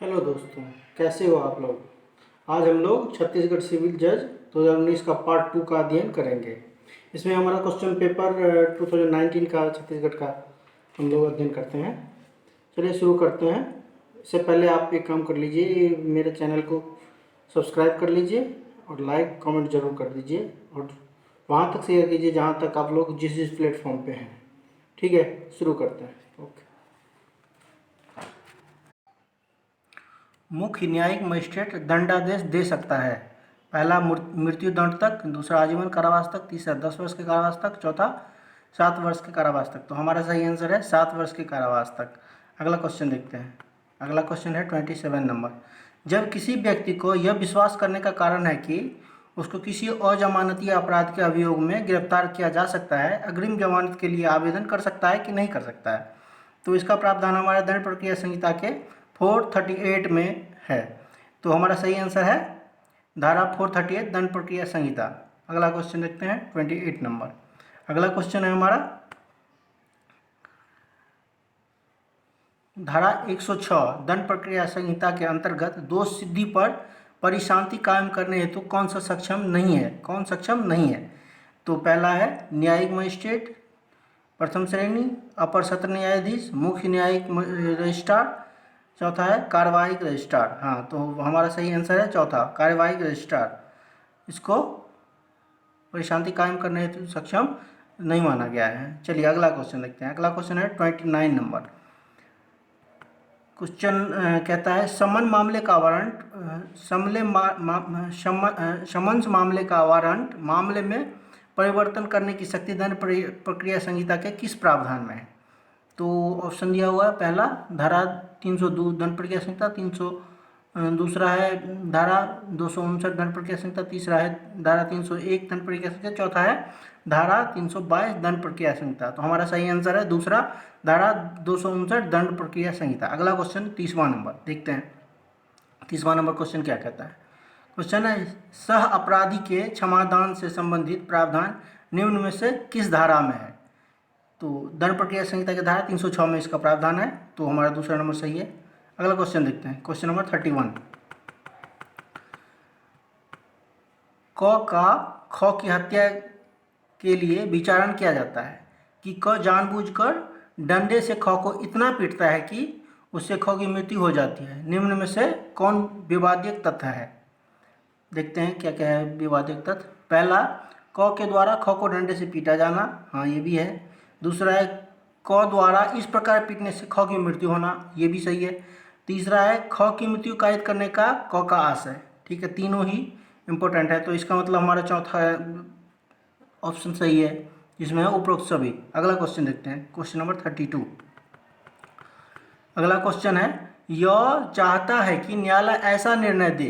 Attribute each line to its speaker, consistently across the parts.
Speaker 1: Hello दोस्तों, कैसे हो आप लोग। आज हम लोग छत्तीसगढ़ सिविल जज 2019 का पार्ट 2 का अध्ययन करेंगे। इसमें हमारा क्वेश्चन पेपर 2019 का छत्तीसगढ़ का हम लोग अध्ययन करते हैं। चलिए शुरू करते हैं। इससे पहले आप एक काम कर लीजिए, मेरे चैनल को सब्सक्राइब कर लीजिए और लाइक कमेंट ज़रूर कर दीजिए और वहाँ तक शेयर कीजिए जहाँ तक आप लोग जिस प्लेटफॉर्म पे हैं। ठीक है, शुरू करते हैं। ओके। मुख्य न्यायिक मजिस्ट्रेट दंडादेश दे सकता है। पहला मृत्यु दंड तक, दूसरा आजीवन कारावास तक, तीसरा 10 वर्ष के कारावास तक, चौथा 7 वर्ष के कारावास तक। तो हमारा सही आंसर है 7 वर्ष के कारावास तक। अगला क्वेश्चन देखते हैं। अगला क्वेश्चन है 27 नंबर। जब किसी व्यक्ति को यह विश्वास करने का कारण है कि उसको किसी अजमानती अपराध के अभियोग में गिरफ्तार किया जा सकता है, अग्रिम जमानत के लिए आवेदन कर सकता है कि नहीं कर सकता है। तो इसका प्रावधान हमारे दंड प्रक्रिया संहिता के 438 में है। तो हमारा सही आंसर है धारा 438 दंड प्रक्रिया संहिता। अगला क्वेश्चन देखते हैं 28 नंबर। अगला क्वेश्चन है हमारा धारा 106 दंड प्रक्रिया संहिता के अंतर्गत दोष सिद्धि पर परिशांति कायम करने हेतु कौन सा सक्षम नहीं है, कौन सक्षम नहीं है। तो पहला है न्यायिक मजिस्ट्रेट प्रथम श्रेणी, अपर सत्र न्यायाधीश, मुख्य न्यायिक रजिस्ट्रार, चौथा है कार्यवाहिक रजिस्ट्रार। हाँ, तो हमारा सही आंसर है चौथा कार्यवाहिक रजिस्ट्रार। इसको परिशांति कायम करने हेतु सक्षम नहीं माना गया है। चलिए अगला क्वेश्चन देखते हैं। अगला क्वेश्चन है 29 नंबर। क्वेश्चन कहता है समन मामले का वारंट समन्स मामले का वारंट मामले में परिवर्तन करने की शक्ति दंड प्रक्रिया संहिता के किस प्रावधान में है। तो ऑप्शन दिया हुआ है, पहला धारा 302 दंड प्रक्रिया संहिता, दूसरा है धारा 259 दंड प्रक्रिया संहिता, तीसरा है धारा 301 दंड प्रक्रिया संहिता, चौथा है धारा 322 दंड प्रक्रिया संहिता। तो हमारा सही आंसर है दूसरा धारा 259 दंड प्रक्रिया संहिता। अगला क्वेश्चन 30वां नंबर देखते हैं। 30वां नंबर क्वेश्चन क्या कहता है। क्वेश्चन है सह अपराधी के क्षमादान से संबंधित प्रावधान निम्न में से किस धारा में है। तो दंड प्रक्रिया संहिता के धारा 306 में इसका प्रावधान है। तो हमारा दूसरा नंबर सही है। अगला क्वेश्चन देखते हैं। Question number 31। ख की हत्या के लिए विचारण किया जाता है कि क जानबूझकर डंडे से ख को इतना पीटता है कि उससे ख की मृत्यु हो जाती है। निम्न में से कौन विवादित तथ्य है। देखते हैं क्या क्या है विवादित तथ्य। पहला, क के द्वारा ख को डंडे से पीटा जाना, हाँ ये भी है। दूसरा है क द्वारा इस प्रकार पीटने से ख की मृत्यु होना, ये भी सही है। तीसरा है ख की मृत्यु कायित करने का क का आशय। ठीक है, तीनों ही इंपॉर्टेंट है। तो इसका मतलब हमारा चौथा ऑप्शन सही है, जिसमें है उपरोक्त सभी। अगला क्वेश्चन देखते हैं। Question number 32। अगला क्वेश्चन है यह चाहता है कि न्यायालय ऐसा निर्णय दे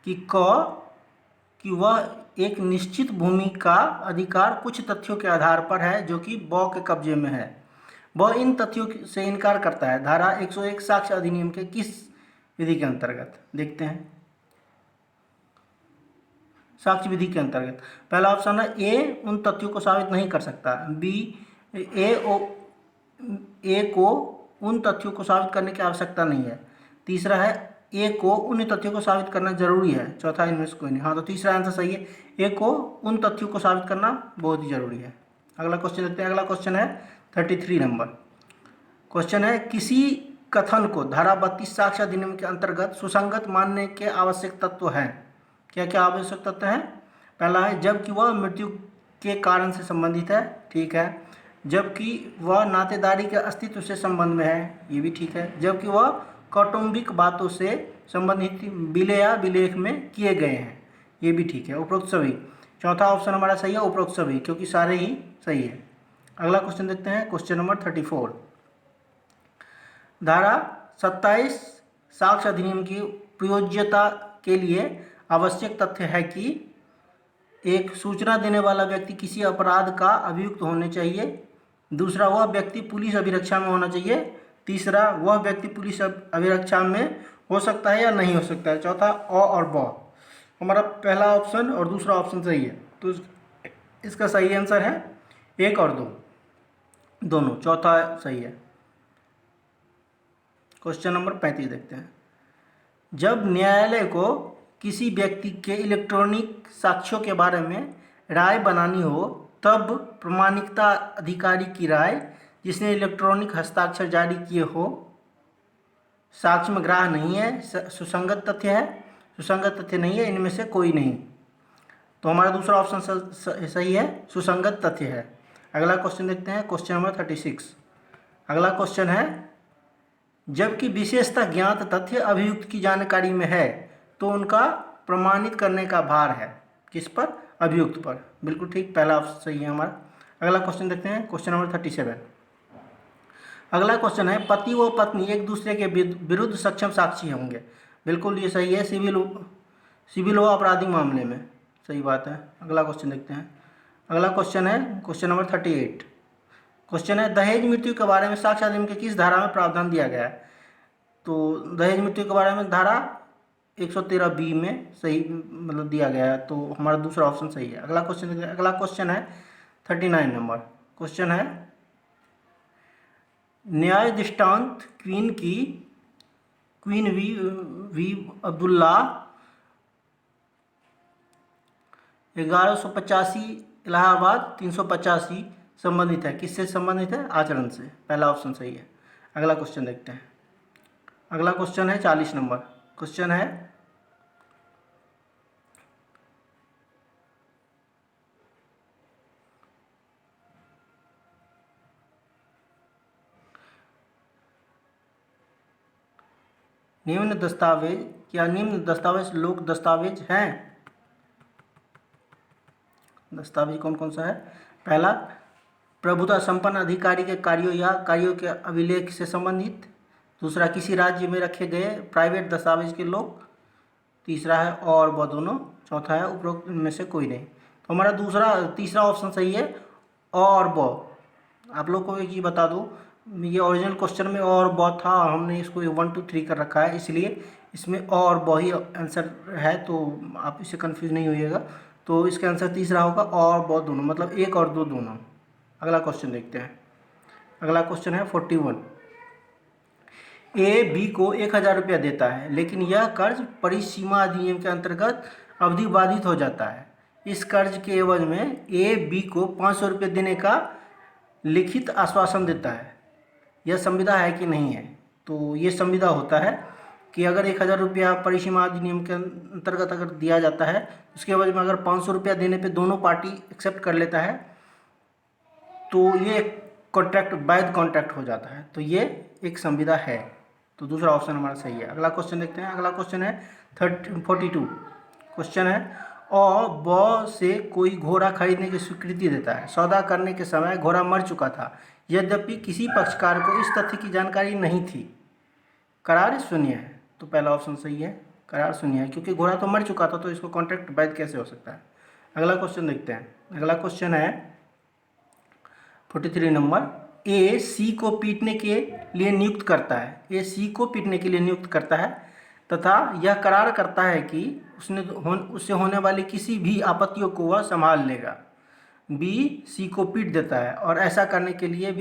Speaker 1: कि वह एक निश्चित भूमि का अधिकार कुछ तथ्यों के आधार पर है जो कि ब के कब्जे में है। वह इन तथ्यों से इनकार करता है। धारा 101 साक्ष्य अधिनियम के किस विधि के अंतर्गत। देखते हैं। साक्ष्य विधि के अंतर्गत पहला ऑप्शन है ए उन तथ्यों को साबित नहीं कर सकता, बी ए को उन तथ्यों को साबित करने की आवश्यकता नहीं है, तीसरा है ए को उन तथ्यों को साबित करना जरूरी है, चौथा इनमें से कोई नहीं। हाँ, तो तीसरा आंसर सही है, ए को उन तथ्यों को साबित करना बहुत ही जरूरी है। अगला क्वेश्चन देखते हैं। अगला क्वेश्चन है 33 नंबर। क्वेश्चन है किसी कथन को धारा 32 साक्ष्य अधिनियम के अंतर्गत सुसंगत मानने के आवश्यक तत्व हैं। क्या क्या आवश्यक तत्व हैं। पहला है जबकि वह मृत्यु के कारण से संबंधित है, ठीक है। जबकि वह नातेदारी के अस्तित्व से संबंध में है, ये भी ठीक है। जबकि वह कौटुंबिक बातों से संबंधित विलय या विलेख में किए गए हैं, ये भी ठीक है। उपरोक्त सभी, चौथा ऑप्शन हमारा सही है उपरोक्त सभी, क्योंकि सारे ही सही है। अगला क्वेश्चन देखते हैं। Question number 34। धारा 27 साक्ष्य अधिनियम की प्रयोज्यता के लिए आवश्यक तथ्य है कि एक, सूचना देने वाला व्यक्ति किसी अपराध का अभियुक्त होने चाहिए। दूसरा, वह व्यक्ति पुलिस अभिरक्षा में होना चाहिए। तीसरा, वह व्यक्ति पुलिस अभिरक्षा में हो सकता है या नहीं हो सकता है। चौथा अ और ब। हमारा पहला ऑप्शन और दूसरा ऑप्शन सही है, तो इसका सही आंसर है 1 और 2 दोनों, चौथा सही है। क्वेश्चन नंबर 35 देखते हैं। जब न्यायालय को किसी व्यक्ति के इलेक्ट्रॉनिक साक्ष्यों के बारे में राय बनानी हो तब प्रामाणिकता अधिकारी की राय, जिसने इलेक्ट्रॉनिक हस्ताक्षर जारी किए हो, साक्ष्य में ग्राह्य नहीं है, सुसंगत तथ्य है, सुसंगत तथ्य नहीं है, इनमें से कोई नहीं। तो हमारा दूसरा ऑप्शन सही है, सुसंगत तथ्य है। अगला क्वेश्चन देखते हैं, क्वेश्चन नंबर 36। अगला क्वेश्चन है, जबकि विशेषता ज्ञात तथ्य अभियुक्त की जानकारी में है तो उनका प्रमाणित करने का भार है किस पर? अभियुक्त पर। बिल्कुल ठीक, पहला ऑप्शन सही है हमारा। अगला क्वेश्चन देखते हैं, क्वेश्चन नंबर 37। अगला क्वेश्चन है, पति व पत्नी एक दूसरे के विरुद्ध सक्षम साक्षी होंगे। बिल्कुल ये सही है, सिविल व आपराधिक मामले में सही बात है। अगला क्वेश्चन देखते हैं। अगला क्वेश्चन है क्वेश्चन नंबर 38। क्वेश्चन है, दहेज मृत्यु के बारे में साक्ष्य अधिनियम के किस धारा में प्रावधान दिया गया है? तो दहेज मृत्यु के बारे में धारा 113B में सही मतलब दिया गया है, तो हमारा दूसरा ऑप्शन सही है। अगला क्वेश्चन देखते हैं। अगला क्वेश्चन है 39 नंबर। क्वेश्चन है, न्याय दृष्टांत क्वीन वी अब्दुल्ला 1185 इलाहाबाद 385 संबंधित है। किससे संबंधित है? आचरण से। पहला ऑप्शन सही है। अगला क्वेश्चन देखते हैं। अगला क्वेश्चन है 40 नंबर। क्वेश्चन है, निम्न दस्तावेज, क्या निम्न दस्तावेज लोक दस्तावेज हैं? दस्तावेज कौन कौन सा है? पहला, प्रभुता संपन्न अधिकारी के कार्यों या कार्यों के अभिलेख से संबंधित। दूसरा, किसी राज्य में रखे गए प्राइवेट दस्तावेज के लोग। तीसरा है और वह दोनों। चौथा है उपरोक्त में से कोई नहीं। तो हमारा तीसरा ऑप्शन सही है, और वह। आप लोग को एक चीज़ बता दूँ, ये ओरिजिनल क्वेश्चन में और वह था, और हमने इसको 1 2 3 कर रखा है, इसलिए इसमें और वह ही आंसर है, तो आप इससे कंफ्यूज नहीं होइएगा। तो इसका आंसर तीसरा होगा, और वह दोनों, मतलब 1 और 2 दोनों। अगला क्वेश्चन देखते हैं। अगला क्वेश्चन है 41। ए बी को 1000 रुपया देता है, लेकिन यह कर्ज परिसीमा अधिनियम के अंतर्गत अवधि बाधित हो जाता है। इस कर्ज के एवज में ए बी को 500 रुपये देने का लिखित आश्वासन देता है। यह संविदा है कि नहीं है? तो ये संविदा होता है कि अगर 1000 रुपया परिसीमा अधिनियम के अंतर्गत अगर दिया जाता है, उसके एवज में अगर 500 रुपया देने पे दोनों पार्टी एक्सेप्ट कर लेता है, तो ये कॉन्ट्रैक्ट वैध कॉन्ट्रैक्ट हो जाता है, तो ये एक संविदा है। तो दूसरा ऑप्शन हमारा सही है। अगला क्वेश्चन देखते हैं। अगला क्वेश्चन है 42। क्वेश्चन है, और ब से कोई घोड़ा खरीदने की स्वीकृति देता है। सौदा करने के समय घोड़ा मर चुका था, यद्यपि किसी पक्षकार को इस तथ्य की जानकारी नहीं थी। करार शून्य है। तो पहला ऑप्शन सही है, करार शून्य है, क्योंकि घोड़ा तो मर चुका था, तो इसको कॉन्ट्रैक्ट वैध कैसे हो सकता है? अगला क्वेश्चन देखते हैं। अगला क्वेश्चन है 43 नंबर। ए सी को पीटने के लिए नियुक्त करता है। ए सी को पीटने के लिए नियुक्त करता है तथा यह करार करता है कि उससे होने वाली किसी भी आपत्तियों को वह संभाल लेगा। बी सी को पीट देता है और ऐसा करने के लिए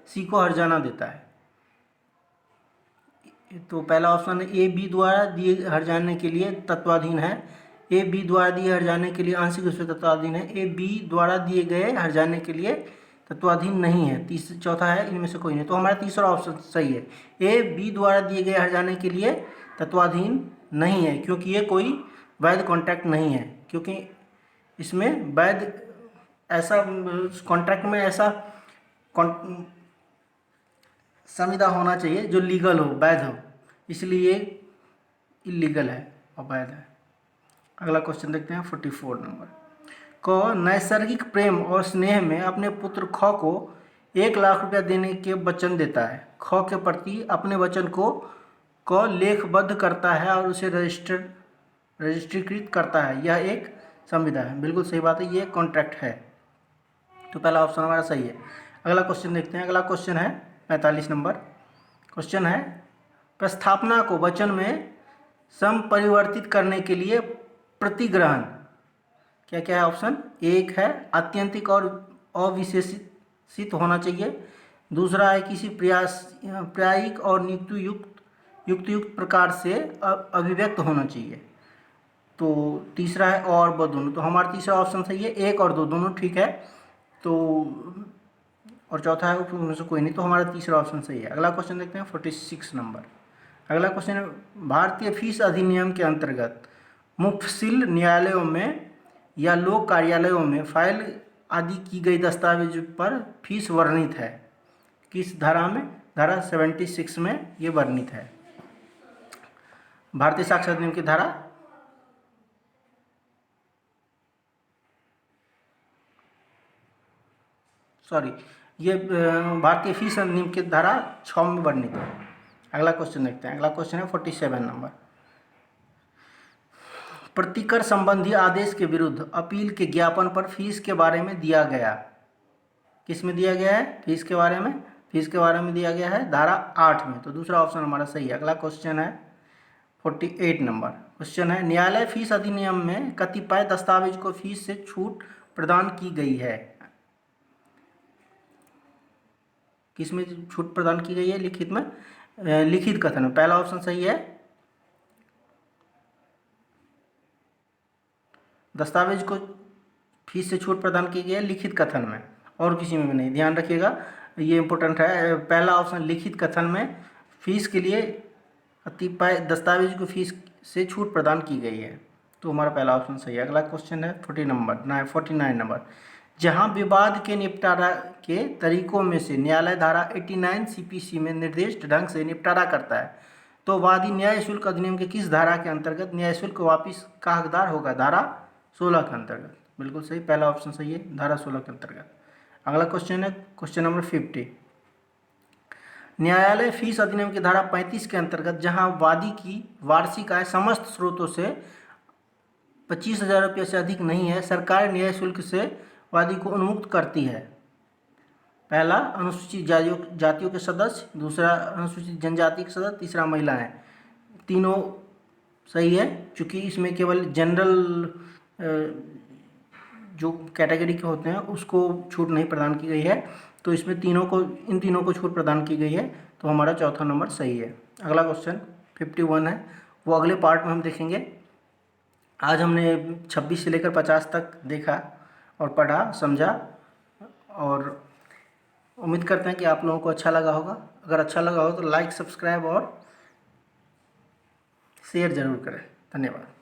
Speaker 1: सी को हर्जाना देता है। तो पहला ऑप्शन है, ए बी द्वारा दिए हर्जाने के लिए तत्वाधीन है। ए बी द्वारा दिए हर्जाने के लिए आंशिक रूप से तत्वाधीन है। ए बी द्वारा दिए गए हर्जाने के लिए तत्वाधीन नहीं है। चौथा है, इनमें से कोई नहीं। तो हमारा तीसरा ऑप्शन सही है, ए बी द्वारा दिए गए हर्जाने के लिए तत्वाधीन नहीं है, क्योंकि ये कोई वैध कॉन्ट्रैक्ट नहीं है। क्योंकि इसमें वैध ऐसा कॉन्ट्रैक्ट में ऐसा संविदा होना चाहिए जो लीगल हो, वैध हो, इसलिए इलीगल है, अवैध है। अगला क्वेश्चन देखते हैं 44 नंबर। क नैसर्गिक प्रेम और स्नेह में अपने पुत्र ख को 1 लाख रुपया देने के वचन देता है। ख के प्रति अपने वचन को क लेखबद्ध करता है और उसे रजिस्ट्रीकृत करता है। यह एक संविदा है। बिल्कुल सही बात है, ये कॉन्ट्रैक्ट है। तो पहला ऑप्शन हमारा सही है। अगला क्वेश्चन देखते हैं। अगला क्वेश्चन है 45 नंबर। क्वेश्चन है, प्रस्थापना को वचन में संपरिवर्तित करने के लिए प्रतिग्रहण क्या क्या है? ऑप्शन एक है, आत्यंतिक और अविशेषित होना चाहिए। दूसरा है, किसी प्रायिक और नियुक्ति युक्त युक्त युक्त प्रकार से अभिव्यक्त होना चाहिए। तो तीसरा है और व दोनों, तो हमारा तीसरा ऑप्शन सही है, एक और दो दोनों ठीक है। तो और चौथा है उनमें से कोई नहीं, तो हमारा तीसरा ऑप्शन सही है। अगला क्वेश्चन देखते हैं 46 नंबर। अगला क्वेश्चन है, भारतीय फीस अधिनियम के अंतर्गत मुफस्सिल न्यायालयों में या लोक कार्यालयों में फाइल आदि की गई दस्तावेज पर फीस वर्णित है। किस धारा में? धारा 76 में ये वर्णित है। भारतीय साक्ष्य अधिनियम की धारा ये भारतीय फीस अधिनियम की धारा 6 में वर्णित है। अगला क्वेश्चन देखते हैं। अगला क्वेश्चन है 47 नंबर। प्रतिकर संबंधी आदेश के विरुद्ध अपील के ज्ञापन पर फीस के बारे में दिया गया। किस में दिया गया है? फीस के बारे में। फीस के बारे में दिया गया है धारा 8 में, तो दूसरा ऑप्शन हमारा सही है। अगला क्वेश्चन है 48 नंबर। क्वेश्चन है, न्यायालय फीस अधिनियम में कतिपय दस्तावेज को फीस से छूट प्रदान की गई है। किस में छूट प्रदान की गई है? लिखित में, लिखित कथन में। पहला ऑप्शन सही है, दस्तावेज को फीस से छूट प्रदान की गई है लिखित कथन में, और किसी में भी नहीं। ध्यान रखिएगा, ये इंपॉर्टेंट है। पहला ऑप्शन लिखित कथन में फीस के लिए कतिपय दस्तावेज को फीस से छूट प्रदान की गई है, तो हमारा पहला ऑप्शन सही है। अगला क्वेश्चन है 49 नंबर। जहां विवाद के निपटारा के तरीकों में से न्यायालय धारा 89 सीपीसी में निर्दिष्ट ढंग से निपटारा करता है, तो वादी न्याय शुल्क अधिनियम के किस धारा के अंतर्गत न्याय शुल्क वापिस का हकदार होगा? धारा 16 के अंतर्गत। बिल्कुल सही, पहला ऑप्शन सही है, धारा 16 के अंतर्गत। अगला क्वेश्चन है क्वेश्चन नंबर 50। न्यायालय फीस अधिनियम की धारा 35 के अंतर्गत जहां वादी की वार्षिक आय समस्त स्रोतों से 25,000 रुपये से अधिक नहीं है, सरकार न्याय शुल्क से वादी को उन्मुक्त करती है। पहला अनुसूचित जातियों के सदस्य, दूसरा अनुसूचित जनजाति के सदस्य, तीसरा महिलाएं। तीनों सही है, क्योंकि इसमें केवल जनरल जो कैटेगरी के होते हैं उसको छूट नहीं प्रदान की गई है, तो इसमें इन तीनों को छूट प्रदान की गई है, तो हमारा चौथा नंबर सही है। अगला क्वेश्चन 51 है, वो अगले पार्ट में हम देखेंगे। आज हमने 26 से लेकर 50 तक देखा और पढ़ा, समझा, और उम्मीद करते हैं कि आप लोगों को अच्छा लगा होगा। अगर अच्छा लगा हो तो लाइक, सब्सक्राइब और शेयर ज़रूर करें। धन्यवाद।